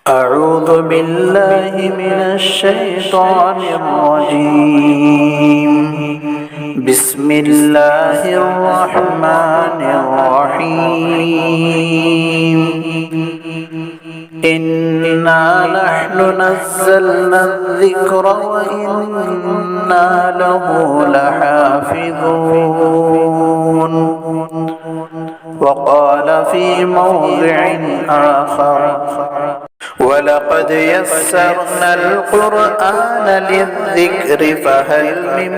أعوذ بالله من الشيطان الرجيم. بسم الله الرحمن الرحيم. إنا نحن نزلنا الذكر وإنا له لحافظون. وقال في موضع آخر وَلَقَدْ يَسَّرْنَا الْقُرْآنَ لِلذِّكْرِ فَهَلْ مِن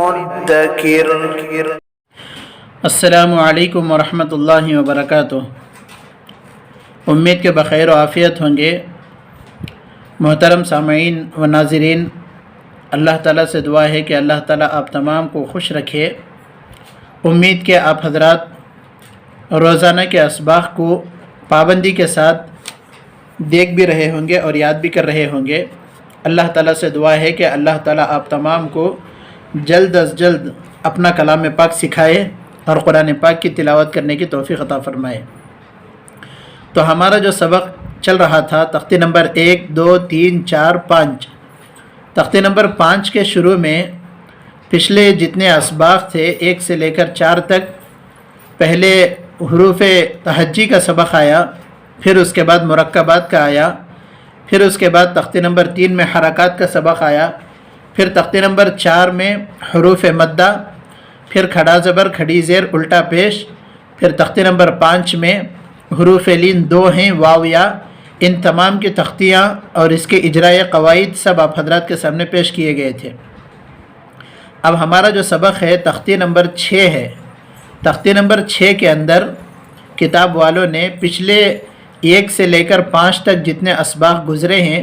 مُّدَّكِرٍ. السلام علیکم ورحمۃ اللہ وبرکاتہ. امید کے بخیر و عافیت ہوں گے. محترم سامعین و ناظرین، اللہ تعالیٰ سے دعا ہے کہ اللہ تعالیٰ آپ تمام کو خوش رکھے. امید کہ آپ حضرات روزانہ کے اسباح کو پابندی کے ساتھ دیکھ بھی رہے ہوں گے اور یاد بھی کر رہے ہوں گے. اللہ تعالیٰ سے دعا ہے کہ اللہ تعالیٰ آپ تمام کو جلد از جلد اپنا کلام پاک سکھائے اور قرآن پاک کی تلاوت کرنے کی توفیق عطا فرمائے. تو ہمارا جو سبق چل رہا تھا تختی نمبر 1 2 3 4 5، تختی نمبر 5 کے شروع میں پچھلے جتنے اسباق تھے 1 سے لے کر 4 تک، پہلے حروف تہجی کا سبق آیا، پھر اس کے بعد مرکبات کا آیا، پھر اس کے بعد تختی نمبر 3 میں حرکات کا سبق آیا، پھر تختی نمبر 4 میں حروف مدہ، پھر کھڑا زبر کھڑی زیر الٹا پیش، پھر تختی نمبر 5 میں حروف لین 2 ہیں واو یا. ان تمام کی تختیاں اور اس کے اجرائے قواعد سب آپ حضرات کے سامنے پیش کیے گئے تھے. اب ہمارا جو سبق ہے تختی نمبر 6 ہے. تختی نمبر 6 کے اندر کتاب والوں نے پچھلے 1 سے لے کر 5 تک جتنے اسباق گزرے ہیں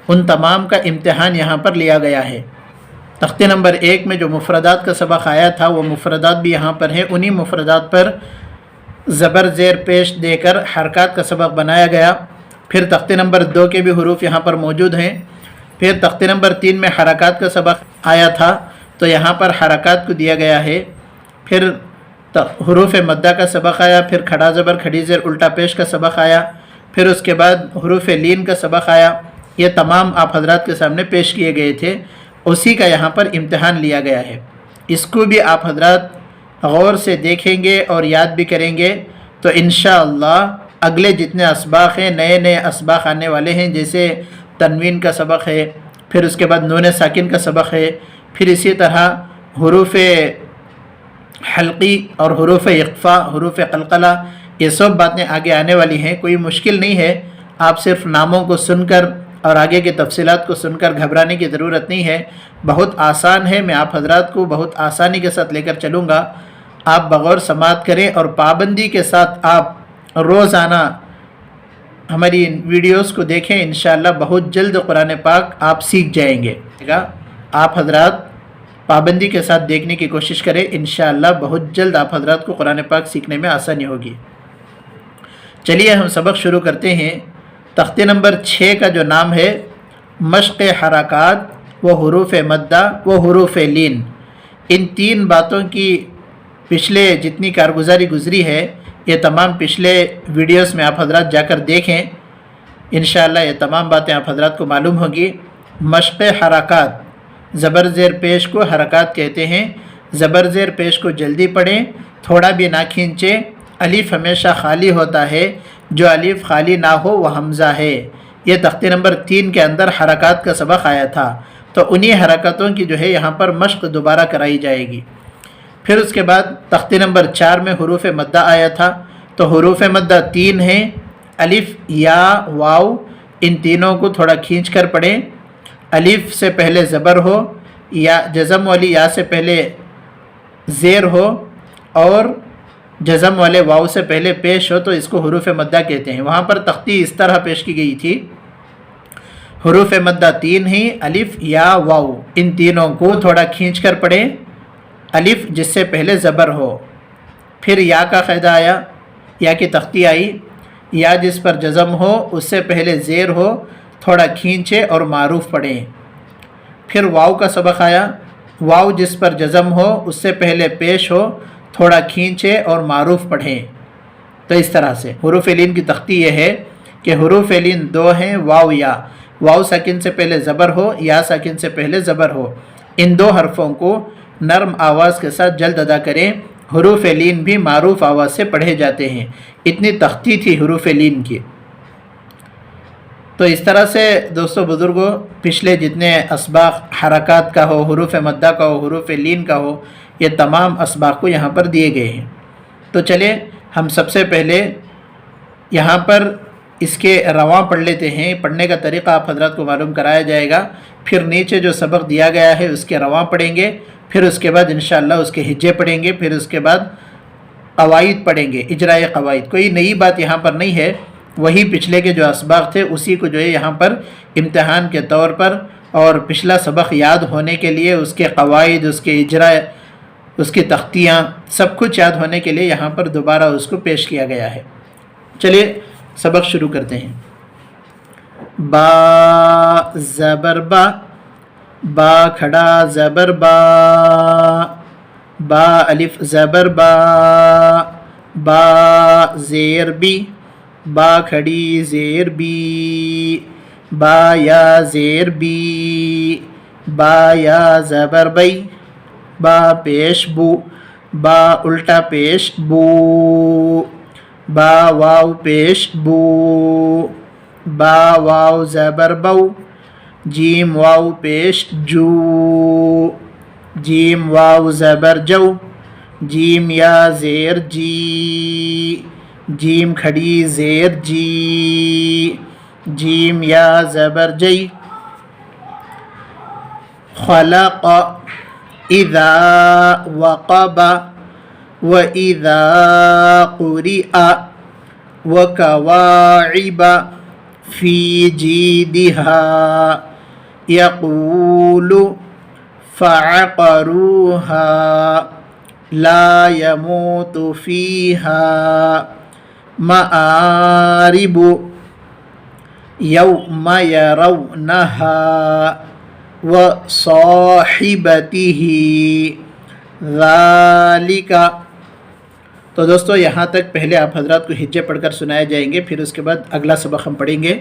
ان تمام کا امتحان یہاں پر لیا گیا ہے. تختی نمبر 1 میں جو مفردات کا سبق آیا تھا وہ مفردات بھی یہاں پر ہیں. انہی مفردات پر زبر زیر پیش دے کر حرکات کا سبق بنایا گیا. پھر تختی نمبر 2 کے بھی حروف یہاں پر موجود ہیں. پھر تختی نمبر 3 میں حرکات کا سبق آیا تھا تو یہاں پر حرکات کو دیا گیا ہے. پھر حروف مدہ کا سبق آیا، پھر کھڑا زبر کھڑی زیر الٹا پیش کا سبق آیا، پھر اس کے بعد حروف لین کا سبق آیا. یہ تمام آپ حضرات کے سامنے پیش کیے گئے تھے. اسی کا یہاں پر امتحان لیا گیا ہے. اس کو بھی آپ حضرات غور سے دیکھیں گے اور یاد بھی کریں گے تو انشاءاللہ اگلے جتنے اسباق ہیں، نئے نئے اسباق آنے والے ہیں، جیسے تنوین کا سبق ہے، پھر اس کے بعد نون ساکن کا سبق ہے، پھر اسی طرح حروف حلقی اور حروف اقفا، حروف قلقلہ، یہ سب باتیں آگے آنے والی ہیں. کوئی مشکل نہیں ہے. آپ صرف ناموں کو سن کر اور آگے کی تفصیلات کو سن کر گھبرانے کی ضرورت نہیں ہے. بہت آسان ہے. میں آپ حضرات کو بہت آسانی کے ساتھ لے کر چلوں گا. آپ بغور سماعت کریں اور پابندی کے ساتھ آپ روزانہ ہماری ویڈیوز کو دیکھیں. انشاءاللہ بہت جلد قرآن پاک آپ سیکھ جائیں گے. آپ حضرات پابندی کے ساتھ دیکھنے کی کوشش کریں. انشاءاللہ بہت جلد آپ حضرات کو قرآن پاک سیکھنے میں آسانی ہوگی. چلیے ہم سبق شروع کرتے ہیں. تختی نمبر 6 کا جو نام ہے مشق حرکات و حروف مدہ و حروف لین. ان 3 باتوں کی پچھلے جتنی کارگزاری گزری ہے یہ تمام پچھلے ویڈیوز میں آپ حضرات جا کر دیکھیں. انشاءاللہ یہ تمام باتیں آپ حضرات کو معلوم ہوگی. مشق حرکات، زبر زیر پیش کو حرکات کہتے ہیں. زبر زیر پیش کو جلدی پڑھیں، تھوڑا بھی نہ کھینچیں. الف ہمیشہ خالی ہوتا ہے، جو الف خالی نہ ہو وہ حمزہ ہے. یہ تختی نمبر 3 کے اندر حرکات کا سبق آیا تھا تو انہی حرکتوں کی جو ہے یہاں پر مشق دوبارہ کرائی جائے گی. پھر اس کے بعد تختی نمبر 4 میں حروف مدہ آیا تھا تو حروف مدہ 3 ہیں، الف یا واو. ان تینوں کو تھوڑا کھینچ کر پڑھیں. الف سے پہلے زبر ہو، یا جزم والی یا سے پہلے زیر ہو، اور جزم والے واو سے پہلے پیش ہو تو اس کو حروف مدہ کہتے ہیں. وہاں پر تختی اس طرح پیش کی گئی تھی. حروف مدہ 3 ہیں، الف یا واو. ان تینوں کو تھوڑا کھینچ کر پڑھیں. الف جس سے پہلے زبر ہو، پھر یا کا قاعدہ آیا، یا کی تختی آئی. یا جس پر جزم ہو اس سے پہلے زیر ہو، تھوڑا کھینچے اور معروف پڑھیں. پھر واو کا سبق آیا. واو جس پر جزم ہو اس سے پہلے پیش ہو، تھوڑا کھینچے اور معروف پڑھیں. تو اس طرح سے حروف لین کی تختی یہ ہے کہ حروف لین دو ہیں، واو یا، واو ساکن سے پہلے زبر ہو، یا ساکن سے پہلے زبر ہو، ان دو حرفوں کو نرم آواز کے ساتھ جلد ادا کریں۔ حروف لین بھی معروف آواز سے پڑھے جاتے ہیں، اتنی تختی تھی حروف لین کی۔ تو اس طرح سے دوستو بزرگوں پچھلے جتنے اسباق حرکات کا ہو، حروف مدہ کا ہو، حروف لین کا ہو، یہ تمام اسباق کو یہاں پر دیے گئے ہیں۔ تو چلیں ہم سب سے پہلے یہاں پر اس کے رواں پڑھ لیتے ہیں۔ پڑھنے کا طریقہ آپ حضرات کو معلوم کرایا جائے گا، پھر نیچے جو سبق دیا گیا ہے اس کے رواں پڑھیں گے، پھر اس کے بعد انشاءاللہ اس کے ہجے پڑھیں گے، پھر اس کے بعد قواعد پڑھیں گے، اجرائے قواعد۔ کوئی نئی بات یہاں پر نہیں ہے، وہی پچھلے کے جو اسباق تھے اسی کو جو ہے یہاں پر امتحان کے طور پر اور پچھلا سبق یاد ہونے کے لیے اس کے قواعد، اس کے اجرائے، اس کی تختیاں، سب کچھ یاد ہونے کے لیے یہاں پر دوبارہ اس کو پیش کیا گیا ہے۔ چلیے سبق شروع کرتے ہیں۔ با زبر با، با کھڑا زبر با، با الف زبر با، با زیر بی، با کھڑی زیر بی، با یا زیر بی، با یا زبر بی، با پیش بو، با الٹا پیش بو، با واو پیش بو، با واو زبر بو، جیم واو پیش جو، جیم واو زبر جو، جیم یا زیر جی، جیم کھڑی زیر جی، جیم یا زبر جی، خلق اذا وقب وَإِذَا قُرِئَ وَكَوَاعِبَ فِي جِيدِهَا يَقُولُ فَعَقَرُوهَا لَا يَمُوتُ فِيهَا مَآرِبُ يَوْمَ يَرَوْنَهَا وَصَاحِبَتِهِ ذَلِكَ۔ تو دوستو یہاں تک پہلے آپ حضرات کو ہجے پڑھ کر سنائے جائیں گے، پھر اس کے بعد اگلا سبق ہم پڑھیں گے۔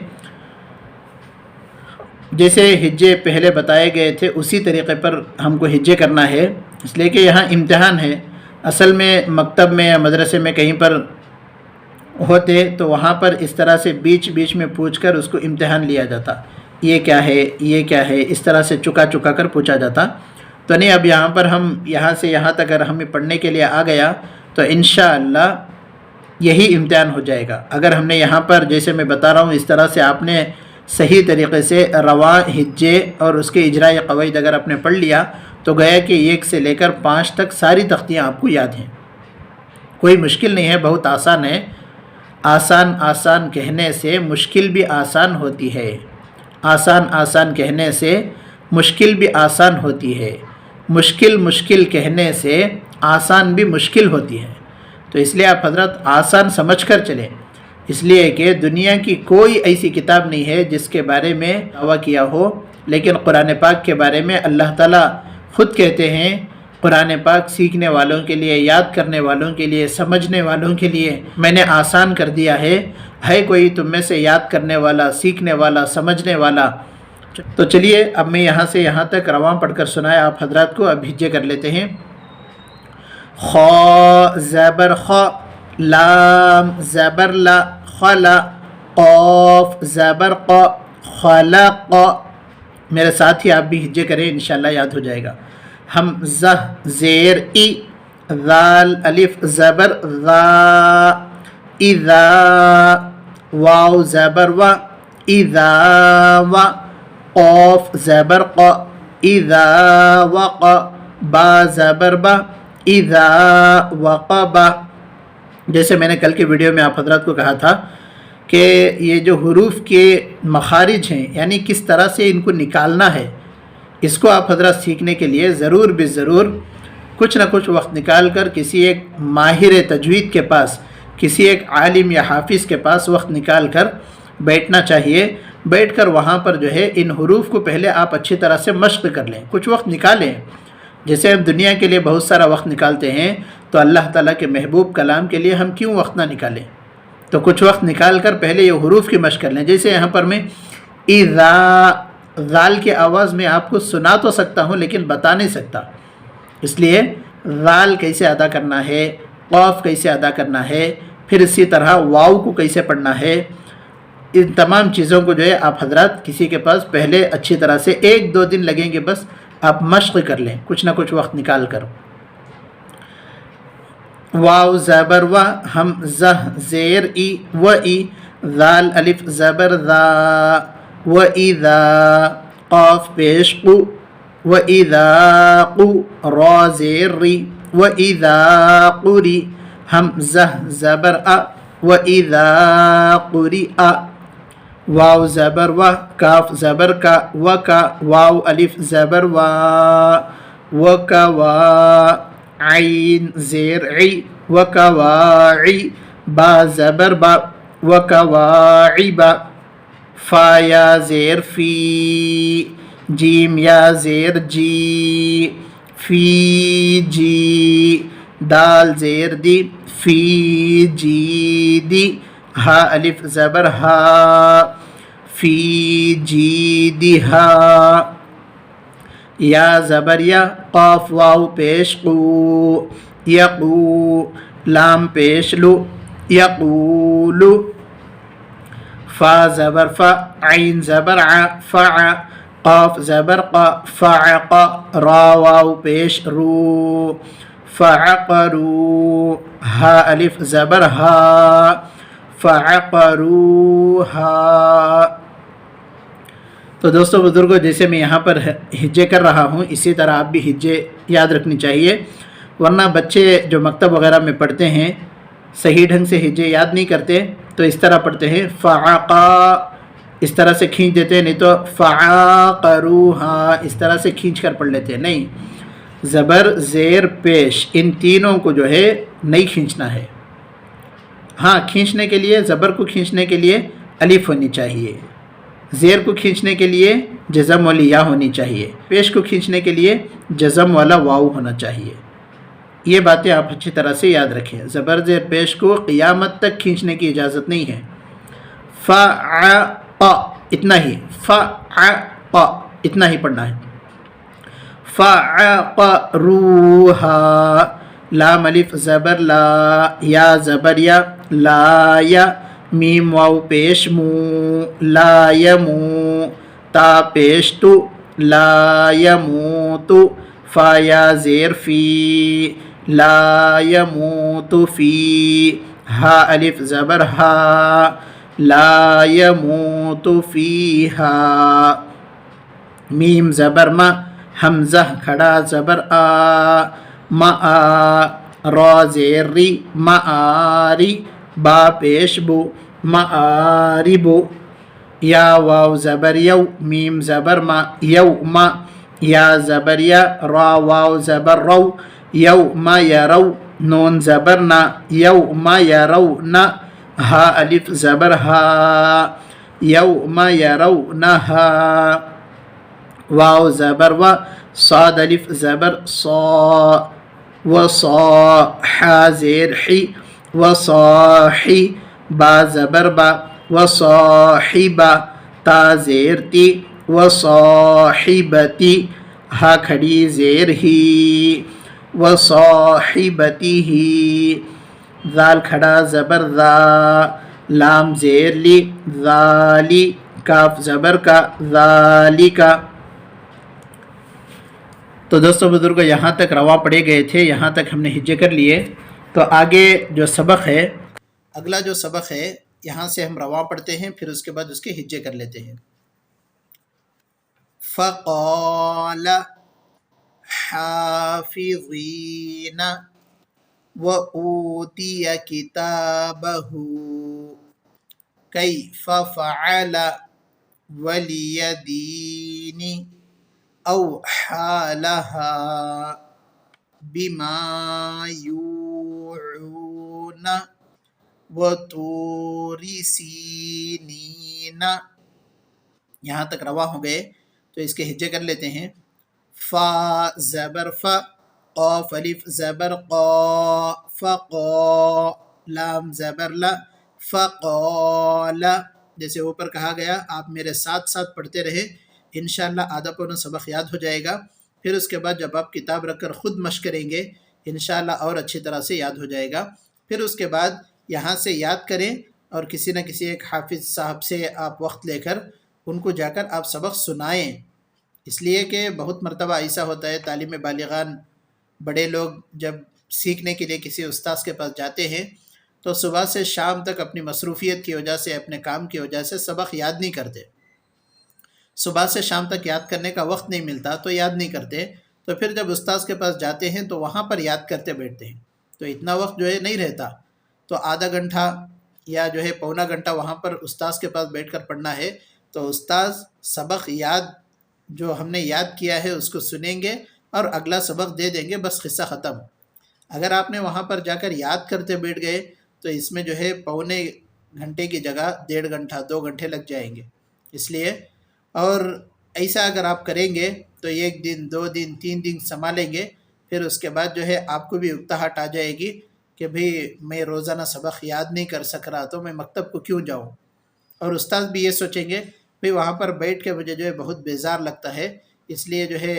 جیسے ہجے پہلے بتائے گئے تھے اسی طریقے پر ہم کو ہجے کرنا ہے، اس لیے کہ یہاں امتحان ہے۔ اصل میں مکتب میں یا مدرسے میں کہیں پر ہوتے تو وہاں پر اس طرح سے بیچ بیچ میں پوچھ کر اس کو امتحان لیا جاتا، یہ کیا ہے، یہ کیا ہے، اس طرح سے چکا چکا کر پوچھا جاتا۔ تو نہیں، اب یہاں پر ہم یہاں سے یہاں تک اگر ہمیں پڑھنے کے لیے آ گیا تو انشاءاللہ یہی امتحان ہو جائے گا۔ اگر ہم نے یہاں پر جیسے میں بتا رہا ہوں اس طرح سے آپ نے صحیح طریقے سے رواں ہجے اور اس کے اجراء قواعد اگر آپ نے پڑھ لیا تو گیا کہ 1 سے لے کر 5 تک ساری تختیاں آپ کو یاد ہیں۔ کوئی مشکل نہیں ہے، بہت آسان ہے۔ آسان آسان کہنے سے مشکل بھی آسان ہوتی ہے، آسان آسان کہنے سے مشکل بھی آسان ہوتی ہے، مشکل مشکل کہنے سے آسان بھی مشکل ہوتی ہے۔ تو اس لیے آپ حضرت آسان سمجھ کر چلیں، اس لیے کہ دنیا کی کوئی ایسی کتاب نہیں ہے جس کے بارے میں دعویٰ کیا ہو، لیکن قرآن پاک کے بارے میں اللہ تعالیٰ خود کہتے ہیں قرآن پاک سیکھنے والوں کے لیے، یاد کرنے والوں کے لیے، سمجھنے والوں کے لیے میں نے آسان کر دیا ہے کوئی تم میں سے یاد کرنے والا، سیکھنے والا، سمجھنے والا؟ تو چلیے اب میں یہاں سے یہاں تک رواں پڑھ کر سنایا آپ حضرات کو، اب ہجے کر لیتے ہیں۔ خا زبر خا، لام زبر لا، خلا، قاف زبر قا، خلق۔ میرے ساتھ ہی آپ بھی ہجے کریں، انشاءاللہ یاد ہو جائے گا۔ حمزہ زیر ای، ذال الف زبر ذا، اذا واو زبر و، اذا و، قاف زبر ق، اذا وق، با زبر با، اذا وقب۔ جیسے میں نے کل کی ویڈیو میں آپ حضرات کو کہا تھا کہ یہ جو حروف کے مخارج ہیں یعنی کس طرح سے ان کو نکالنا ہے، اس کو آپ حضرات سیکھنے کے لیے ضرور بے ضرور کچھ نہ کچھ وقت نکال کر کسی ایک ماہر تجوید کے پاس، کسی ایک عالم یا حافظ کے پاس وقت نکال کر بیٹھنا چاہیے۔ بیٹھ کر وہاں پر جو ہے ان حروف کو پہلے آپ اچھی طرح سے مشق کر لیں، کچھ وقت نکالیں۔ جیسے ہم دنیا کے لیے بہت سارا وقت نکالتے ہیں تو اللہ تعالیٰ کے محبوب کلام کے لیے ہم کیوں وقت نہ نکالیں؟ تو کچھ وقت نکال کر پہلے یہ حروف کی مشق کر لیں. جیسے یہاں پر میں اذا، ذال کی آواز میں آپ کو سنا تو سکتا ہوں لیکن بتا نہیں سکتا، اس لیے ذال کیسے ادا کرنا ہے، قاف کیسے ادا کرنا ہے، پھر اسی طرح واو کو کیسے پڑھنا ہے، ان تمام چیزوں کو جو ہے آپ حضرات کسی کے پاس پہلے اچھی طرح سے 1-2 دن لگیں گے، بس آپ مشق کر لیں کچھ نہ کچھ وقت نکال کر. واو زبر و، حمزہ زیر ای و ای، ذال الف زبر ذا و اذا، قاف پیش قو و اذا قو، را زیر ری و اذا قری، حمزہ زبر ا و اذا قری ا، واو زبر و، کاف زبر کا و کا، واو الف زبر و کا وا، عین زیر عی و کا واعی، با زبر با و کا واعبا، فا یا زیر فی، جیم یا زیر جی، فی جی، دال زیر دی، فی جی دی، ہا الف زبر ہا، فی جی دی ہا، یا زبر یا، قاف واو پیش قو، یقو، لام پیش لو، یقولو، فا زبر فا، عین زبر ع، فع، قاف زبر قا، فعق، را واو پیش رو، فعقرو، ہا الف زبر ہا، فعقروہا. تو دوستو بزرگوں، جیسے میں یہاں پر ہجے کر رہا ہوں اسی طرح آپ بھی ہجے یاد رکھنی چاہیے، ورنہ بچے جو مکتب وغیرہ میں پڑھتے ہیں صحیح ڈھنگ سے ہجے یاد نہیں کرتے تو اس طرح پڑھتے ہیں فعقا، اس طرح سے کھینچ دیتے ہیں، نہیں تو فعاقروہا اس طرح سے کھینچ کر پڑھ لیتے ہیں. نہیں، زبر زیر پیش ان تینوں کو جو ہے نہیں کھینچنا ہے. ہاں، کھینچنے کے لیے، زبر کو کھینچنے کے لیے الف ہونی چاہیے، زیر کو کھینچنے کے لیے جزم والی یا ہونی چاہیے، پیش کو کھینچنے کے لیے جزم والا واو ہونا چاہیے. یہ باتیں آپ اچھی طرح سے یاد رکھیں. زبر زیر پیش کو قیامت تک کھینچنے کی اجازت نہیں ہے. فعق اتنا ہی، فعق اتنا ہی پڑھنا ہے. فعقروہا، لام الف زبر لا، یا زبر یا، لا یا، میم واو پیش مو، لا یمو، تا پیش تو، لا یموتو، فا یا زیر فی، لا یموت فی، ہا الف زبر ہا، لا یموت فیہا، میم زبر ما، حمزہ کھڑا زبر آ، ما آ، را زیر ری، معاری، با پیش بو، معاربو، یا واو زبر یو، میم زبر ما، یوما، یا زبر یا، را واو زبر رو، یوما یرو، نون زبر نا، یوما یرونا، ہا الف زبر ہا، یوما یرونہا، واو زبر و، صاد الف زبر صا، و صا، حا زیر حی، و صاحی، با زبر با، و صاحبہ، تا زیر تی، و صاحبتی، ہا کھڑی زیر ہی، و صاحبتی ہی، ذال کھڑا زبر ذا، لام زیر لی، ذالی، کاف زبر کا، ذالکا. تو دوستو بزرگوں، یہاں تک رواں پڑھے گئے تھے، یہاں تک ہم نے ہجے کر لیے. تو آگے جو سبق ہے، اگلا جو سبق ہے، یہاں سے ہم رواں پڑھتے ہیں، پھر اس کے بعد اس کے ہجے کر لیتے ہیں. فقال حافظین وأوتي كتابه كيف فعل واليدين أوحى لها بما يوعون وطور سینین. یہاں تک رواں ہو گئے تو اس کے ہجے کر لیتے ہیں. فا زبر فا، قاف الف زبر قا، فقا، لام زبر لا، فقال، جیسے اوپر کہا گیا آپ میرے ساتھ ساتھ پڑھتے رہے، انشاءاللہ آدھا پونا سبق یاد ہو جائے گا. پھر اس کے بعد جب آپ کتاب رکھ کر خود مشق کریں گے انشاءاللہ اور اچھی طرح سے یاد ہو جائے گا. پھر اس کے بعد یہاں سے یاد کریں اور کسی نہ کسی ایک حافظ صاحب سے آپ وقت لے کر ان کو جا کر آپ سبق سنائیں. اس لیے کہ بہت مرتبہ ایسا ہوتا ہے تعلیم بالغان بڑے لوگ جب سیکھنے کے لیے کسی استاذ کے پاس جاتے ہیں تو صبح سے شام تک اپنی مصروفیت کی وجہ سے، اپنے کام کی وجہ سے سبق یاد نہیں کرتے. صبح سے شام تک یاد کرنے کا وقت نہیں ملتا تو یاد نہیں کرتے. تو پھر جب استاذ کے پاس جاتے ہیں تو وہاں پر یاد کرتے بیٹھتے ہیں، تو اتنا وقت جو ہے نہیں رہتا. تو آدھا گھنٹہ یا جو ہے پونا گھنٹہ وہاں پر استاذ کے پاس بیٹھ کر پڑھنا ہے. تو استاذ سبق یاد جو ہم نے یاد کیا ہے اس کو سنیں گے اور اگلا سبق دے دیں گے، بس قصہ ختم. اگر آپ نے وہاں پر جا کر یاد کرتے بیٹھ گئے تو اس میں جو ہے پونے گھنٹے کی جگہ 1.5 گھنٹہ 2 گھنٹے لگ جائیں گے. اس لیے اور ایسا اگر آپ کریں گے تو 1 دن 2 دن 3 دن سنبھالیں گے، پھر اس کے بعد جو ہے آپ کو بھی اکتاہٹ آ جائے گی کہ بھئی میں روزانہ سبق یاد نہیں کر سک رہا تو میں مکتب کو کیوں جاؤں. اور استاد بھی یہ سوچیں گے بھئی وہاں پر بیٹھ کے مجھے جو ہے بہت بیزار لگتا ہے، اس لیے جو ہے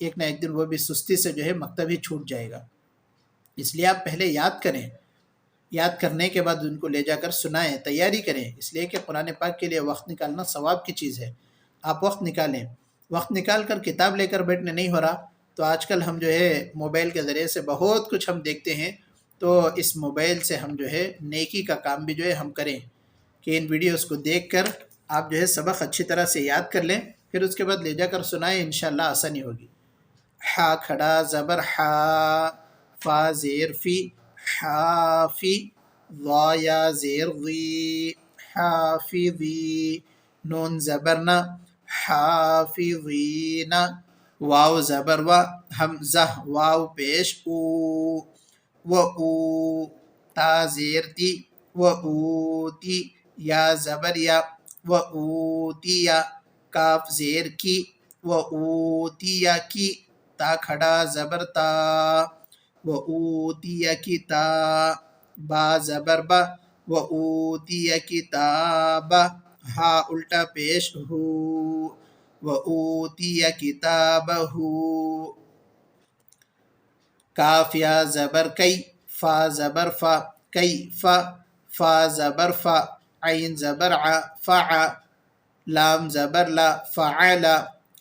ایک نہ ایک دن وہ بھی سستی سے جو ہے مکتب ہی چھوٹ جائے گا. اس لیے آپ پہلے یاد کریں، یاد کرنے کے بعد ان کو لے جا کر سنائیں، تیاری کریں. اس لیے کہ قرآن پاک کے لیے وقت نکالنا ثواب کی چیز ہے. آپ وقت نکالیں، وقت نکال کر کتاب لے کر بیٹھنے نہیں ہو رہا. تو آج کل ہم جو ہے موبائل کے ذریعے سے بہت کچھ ہم دیکھتے ہیں، تو اس موبائل سے ہم جو ہے نیکی کا کام بھی جو ہے ہم کریں کہ ان ویڈیوز کو دیکھ کر آپ جو ہے سبق اچھی طرح سے یاد کر لیں، پھر اس کے بعد لے جا کر سنائیں، انشاءاللہ آسانی ہوگی. حا کھڑا زبر حا، فا زیر فی، حافی، ضا یا زیر ضی، حافظی، نون زبر نا، حافظین، واو زبر و، حمزہ واو پیش او، و او، تا زیر تی، و اوتی، یا زبر یا، و اوتیا، کاف زیر کی، و اوتیا کی، تا کھڑا زبر تا، و اوتیا کتا، با زبر با، و اوتیا کتاب، ہا الٹا پیش ہو، و اوتیا کتابہ، کاف یا زبر کئی، فا زبر فا، کئی فا، فا زبر فا، عین زبر ع، فع، لام زبر لا، فعل،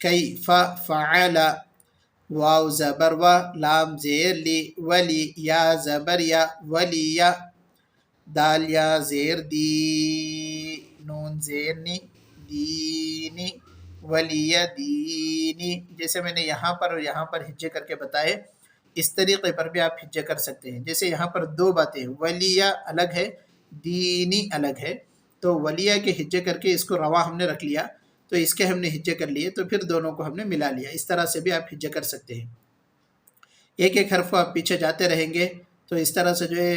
کئی فا فعل، واو زبر و، لام زیر لی، ولی، یا زبر یا، ولی یا، دال یا زیر دی، نون زیر نی، دینی، ولی دینی. جیسے میں نے یہاں پر اور یہاں پر ہجے کر کے بتائے، اس طریقے پر بھی آپ ہجے کر سکتے ہیں. جیسے یہاں پر 2 باتیں، ولیہ الگ ہے، دینی الگ ہے. تو ولیہ کے ہجے کر کے اس کو رواں ہم نے رکھ لیا، تو اس کے ہم نے ہجے کر لیے، تو پھر دونوں کو ہم نے ملا لیا. اس طرح سے بھی آپ ہجے کر سکتے ہیں. ایک ایک حرف کو آپ پیچھے جاتے رہیں گے تو اس طرح سے جو ہے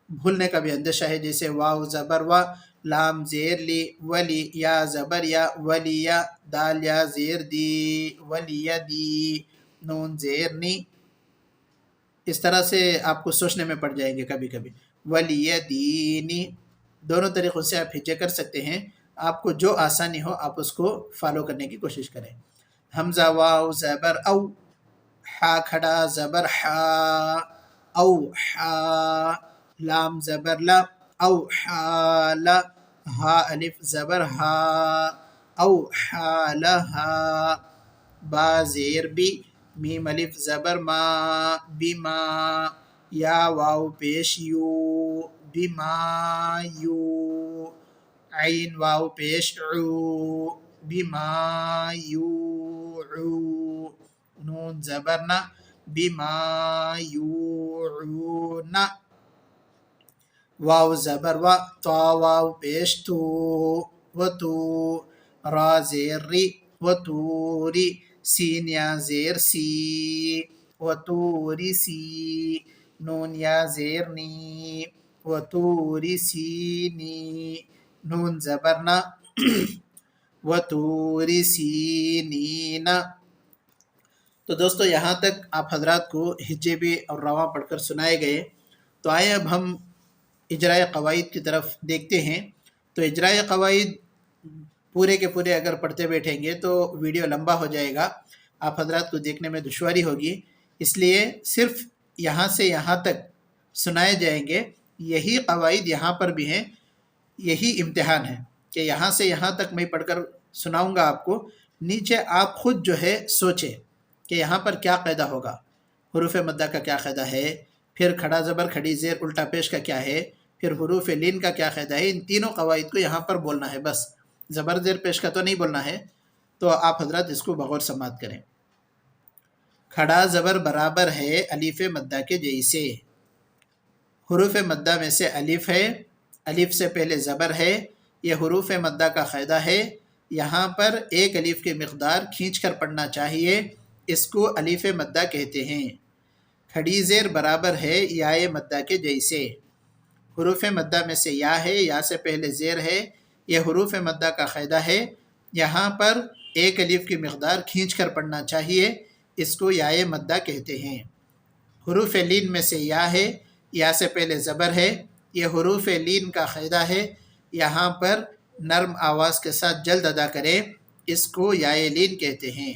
بھولنے کا بھی اندیشہ ہے. جیسے واو زبر وا، لام زیر لی، ولی، یا زبر یا، ولی یا، دال یا زیر دی، ولی دی، نون زیر نی. اس طرح سے آپ کو سوچنے میں پڑ جائیں گے کبھی کبھی. ولی دینی، دونوں طریقوں سے آپ ہجے کر سکتے ہیں. آپ کو جو آسانی ہو آپ اس کو فالو کرنے کی کوشش کریں. حمزہ واو زبر او، حا کھڑا زبر حا، او حا، لام زبر لا، او حال، ہا الف زبر ہا، او حالہا، با زیر بی، میم الف زبر ما، بما، یا واو پیش یو، بما یو، عین واو پیش عو، بما یوعو، نون زبر نا، بما یوعون، واو زبر و، تا واو پیش تو، و تو، را زیر ری، و توری، سین یا زیر سی، و توری سی، نون یا زیر نی، و توری سینی، نون زبر نا، و توری سینین. تو دوستو یہاں تک آپ حضرات کو ہجے بھی اور رواں پڑھ کر سنائے گئے. تو آئیں اب ہم اجرائے قواعد کی طرف دیکھتے ہیں، تو اجرائے قواعد پورے کے پورے اگر پڑھتے بیٹھیں گے تو ویڈیو لمبا ہو جائے گا، آپ حضرات کو دیکھنے میں دشواری ہوگی، اس لیے صرف یہاں سے یہاں تک سنائے جائیں گے۔ یہی قواعد یہاں پر بھی ہیں، یہی امتحان ہے کہ یہاں سے یہاں تک میں پڑھ کر سناؤں گا آپ کو، نیچے آپ خود جو ہے سوچیں کہ یہاں پر کیا قاعدہ ہوگا، حروف مدہ کا کیا قاعدہ ہے، پھر کھڑا زبر کھڑی زیر الٹا پیش کا کیا ہے، پھر حروف لین کا کیا قاعدہ ہے۔ ان تینوں قواعد کو یہاں پر بولنا ہے، بس زبر زیر پیش کا تو نہیں بولنا ہے، تو آپ حضرات اس کو بغور سماعت کریں۔ کھڑا زبر برابر ہے الف مدہ کے جیسے، حروف مدہ میں سے الف ہے، الف سے پہلے زبر ہے، یہ حروف مدہ کا قاعدہ ہے، یہاں پر ایک الف کی مقدار کھینچ کر پڑھنا چاہیے، اس کو الف مدہ کہتے ہیں۔ کھڑی زیر برابر ہے یائے مدہ کے جیسے، حروف مدہ میں سے یا ہے، یا سے پہلے زیر ہے، یہ حروف مدہ کا قاعدہ ہے، یہاں پر ایک الف کی مقدار کھینچ کر پڑھنا چاہیے، اس کو یائے مدہ کہتے ہیں۔ حروف لین میں سے یا ہے، یا سے پہلے زبر ہے، یہ حروف لین کا قاعدہ ہے، یہاں پر نرم آواز کے ساتھ جلد ادا کریں، اس کو یائے لین کہتے ہیں۔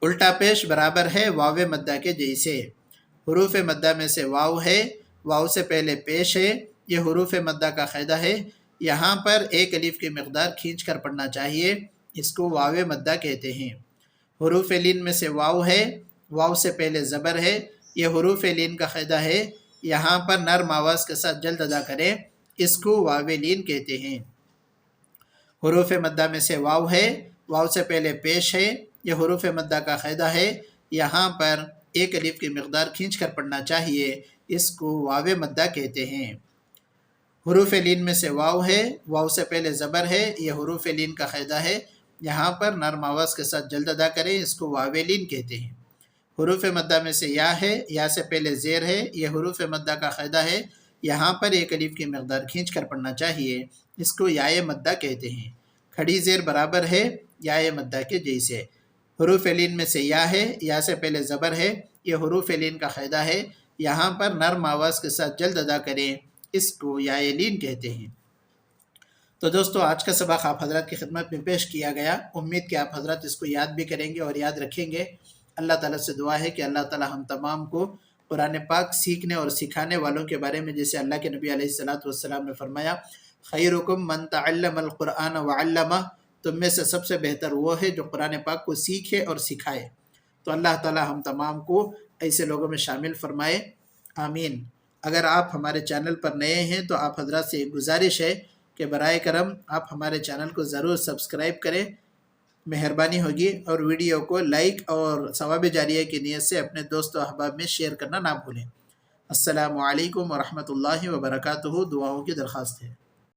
الٹا پیش برابر ہے واو مدہ کے جیسے، حروف مدہ میں سے واو ہے، واو سے پہلے پیش ہے، یہ حروف مدہ کا قاعدہ ہے، یہاں پر ایک الف کی مقدار کھینچ کر پڑھنا چاہیے، اس کو واو مدہ کہتے ہیں۔ حروف لین میں سے واو ہے، واو سے پہلے زبر ہے، یہ حروف لین کا قاعدہ ہے، یہاں پر نرم آواز کے ساتھ جلد ادا کریں، اس کو واو لین کہتے ہیں۔ حروف مدہ میں سے واو ہے، واو سے پہلے پیش ہے، یہ حروف مدہ کا قاعدہ ہے، یہاں پر ایک الف کی مقدار کھینچ کر پڑھنا چاہیے، اس کو واو مدہ کہتے ہیں۔ حروف لین میں سے واو ہے، واو سے پہلے زبر ہے، یہ حروف لین کا قاعدہ ہے، یہاں پر نرم آواز کے ساتھ جلد ادا کریں، اس کو واو لین کہتے ہیں۔ حروف مدہ میں سے یا ہے، یا سے پہلے زیر ہے، یہ حروف مدہ کا قاعدہ ہے، یہاں پر ایک الف کی مقدار کھینچ کر پڑھنا چاہیے، اس کو یائے مدہ کہتے ہیں۔ کھڑی زیر برابر ہے یائے مدہ کے جیسے، حروف لین میں سے یا ہے، یا سے پہلے زبر ہے، یہ حروف لین کا قاعدہ ہے، یہاں پر نرم آواز کے ساتھ جلد ادا کریں، اس کو یائے لین کہتے ہیں۔ تو دوستو آج کا سبق آپ حضرات کی خدمت میں پیش کیا گیا، امید کہ آپ حضرات اس کو یاد بھی کریں گے اور یاد رکھیں گے۔ اللہ تعالیٰ سے دعا ہے کہ اللہ تعالیٰ ہم تمام کو قرآن پاک سیکھنے اور سکھانے والوں کے بارے میں، جیسے اللہ کے نبی علیہ السلام نے فرمایا، خیرکم من تعلم القرآن وعلمہ، تم میں سے سب سے بہتر وہ ہے جو قرآن پاک کو سیکھے اور سکھائے۔ تو اللہ تعالیٰ ہم تمام کو ایسے لوگوں میں شامل فرمائے، آمین۔ اگر آپ ہمارے چینل پر نئے ہیں تو آپ حضرات سے ایک گزارش ہے کہ برائے کرم آپ ہمارے چینل کو ضرور سبسکرائب کریں، مہربانی ہوگی، اور ویڈیو کو لائک اور ثواب جاریہ کی نیت سے اپنے دوست و احباب میں شیئر کرنا نہ بھولیں۔ السلام علیکم ورحمۃ اللہ وبرکاتہ، دعاؤں کی درخواست ہے۔